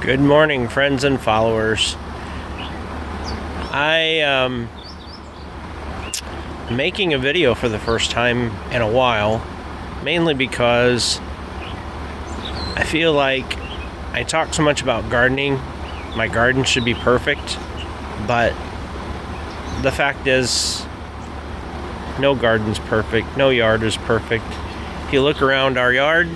Good morning, friends and followers. I am making a video for the first time in a while, mainly because I feel like I talk so much about gardening. My garden should be perfect, but the fact is, no garden's perfect, no yard is perfect. If you look around our yard,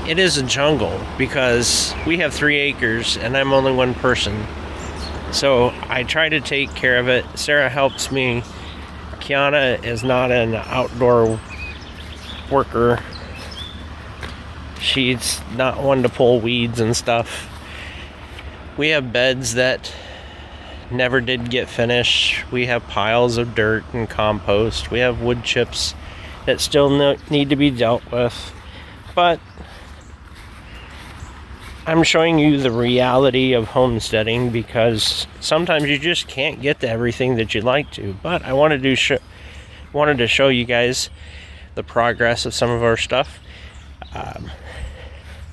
it is a jungle because we have 3 acres and I'm only one person. So I try to take care of it. Sarah helps me. Kiana is not an outdoor worker. She's not one to pull weeds and stuff. We have beds that never did get finished. We have piles of dirt and compost. We have wood chips that still need to be dealt with. But I'm showing you the reality of homesteading because sometimes you just can't get to everything that you'd like to. But I wanted to show you guys the progress of some of our stuff.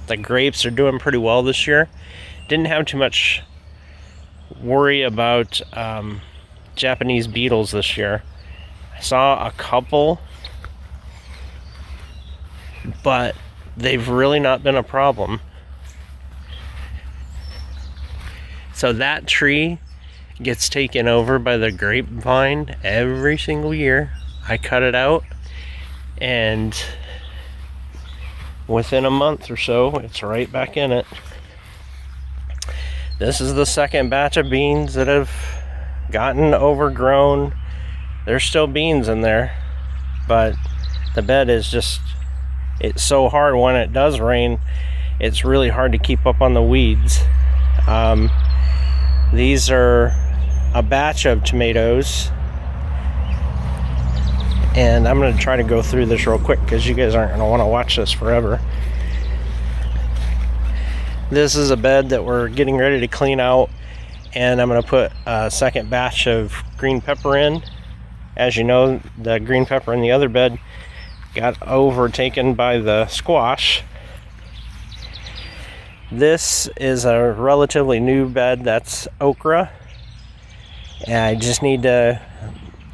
The grapes are doing pretty well this year. Didn't have too much worry about Japanese beetles this year. I saw a couple, but they've really not been a problem. So that tree gets taken over by the grapevine every single year. I cut it out, and within a month or so, it's right back in it. This is the second batch of beans that have gotten overgrown. There's still beans in there, but the bed is just, it's so hard when it does rain. It's really hard to keep up on the weeds. These are a batch of tomatoes, and I'm going to try to go through this real quick because you guys aren't going to want to watch this forever. This is a bed that we're getting ready to clean out, and I'm going to put a second batch of green pepper in. As you know, the green pepper in the other bed got overtaken by the squash. This is a relatively new bed that's okra, and I just need to,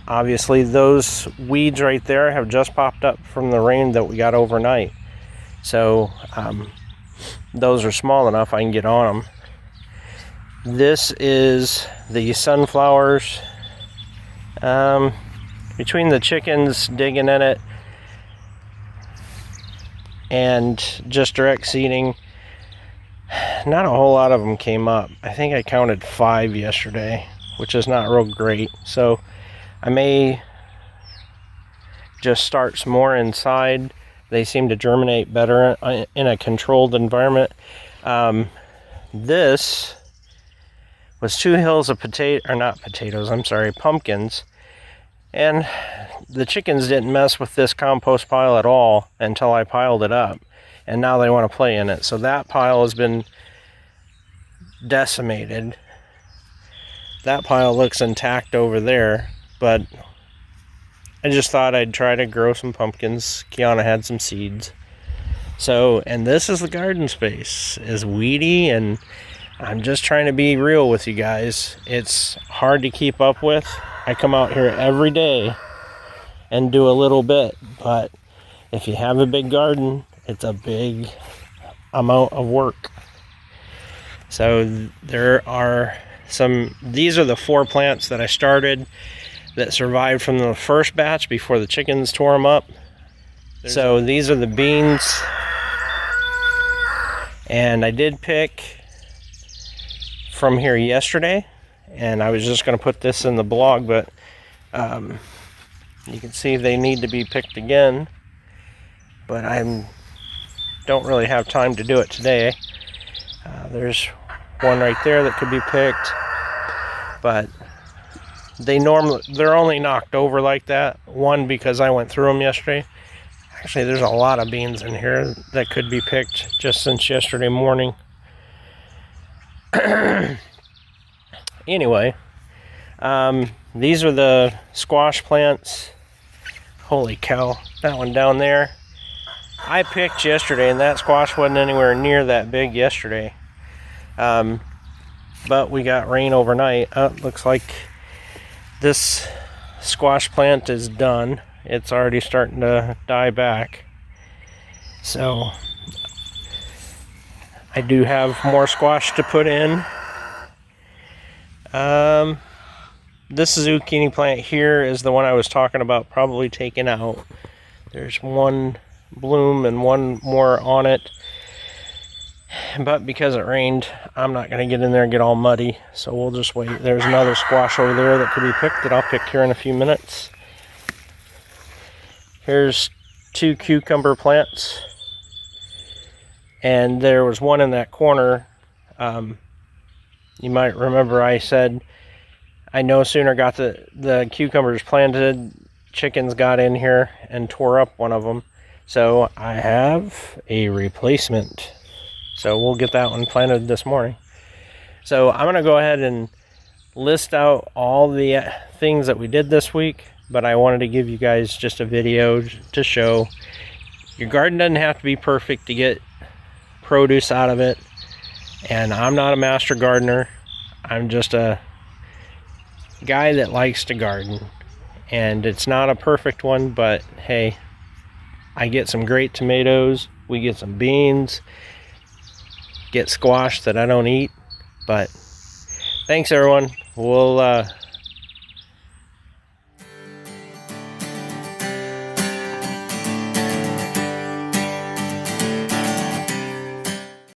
obviously those weeds right there have just popped up from the rain that we got overnight, so those are small enough I can get on them. This is the sunflowers. Between the chickens digging in it and just direct seeding, not a whole lot of them came up. I think I counted 5 yesterday, which is not real great. So I may just start some more inside. They seem to germinate better in a controlled environment. This was 2 hills of pumpkins. And the chickens didn't mess with this compost pile at all until I piled it up. And now they want to play in it. So that pile has been decimated. That pile looks intact over there, but I just thought I'd try to grow some pumpkins. Kiana had some seeds. So, and this is the garden space. It's weedy, and I'm just trying to be real with you guys. It's hard to keep up with. I come out here every day and do a little bit, but if you have a big garden, it's a big amount of work. So there are these are the 4 plants that I started that survived from the first batch before the chickens tore them up. So these are the beans, and I did pick from here yesterday, and I was just going to put this in the blog, but you can see they need to be picked again, but I don't really have time to do it today. There's one right there that could be picked, but they're only knocked over like that. One, because I went through them yesterday. Actually, there's a lot of beans in here that could be picked just since yesterday morning. Anyway, these are the squash plants. Holy cow, that one down there I picked yesterday, and that squash wasn't anywhere near that big yesterday. But we got rain overnight. Looks like this squash plant is done. It's already starting to die back. So I do have more squash to put in. This zucchini plant here is the one I was talking about probably taking out. There's one bloom and one more on it. But because it rained, I'm not going to get in there and get all muddy. So we'll just wait. There's another squash over there that could be picked that I'll pick here in a few minutes. Here's 2 cucumber plants. And there was one in that corner. You might remember I said I no sooner got the cucumbers planted, chickens got in here and tore up one of them. So I have a replacement. So we'll get that one planted this morning. So I'm going to go ahead and list out all the things that we did this week. But I wanted to give you guys just a video to show your garden doesn't have to be perfect to get produce out of it. And I'm not a master gardener. I'm just a guy that likes to garden. And it's not a perfect one, but hey, I get some great tomatoes. We get some beans. Get squash that I don't eat. But thanks everyone. We'll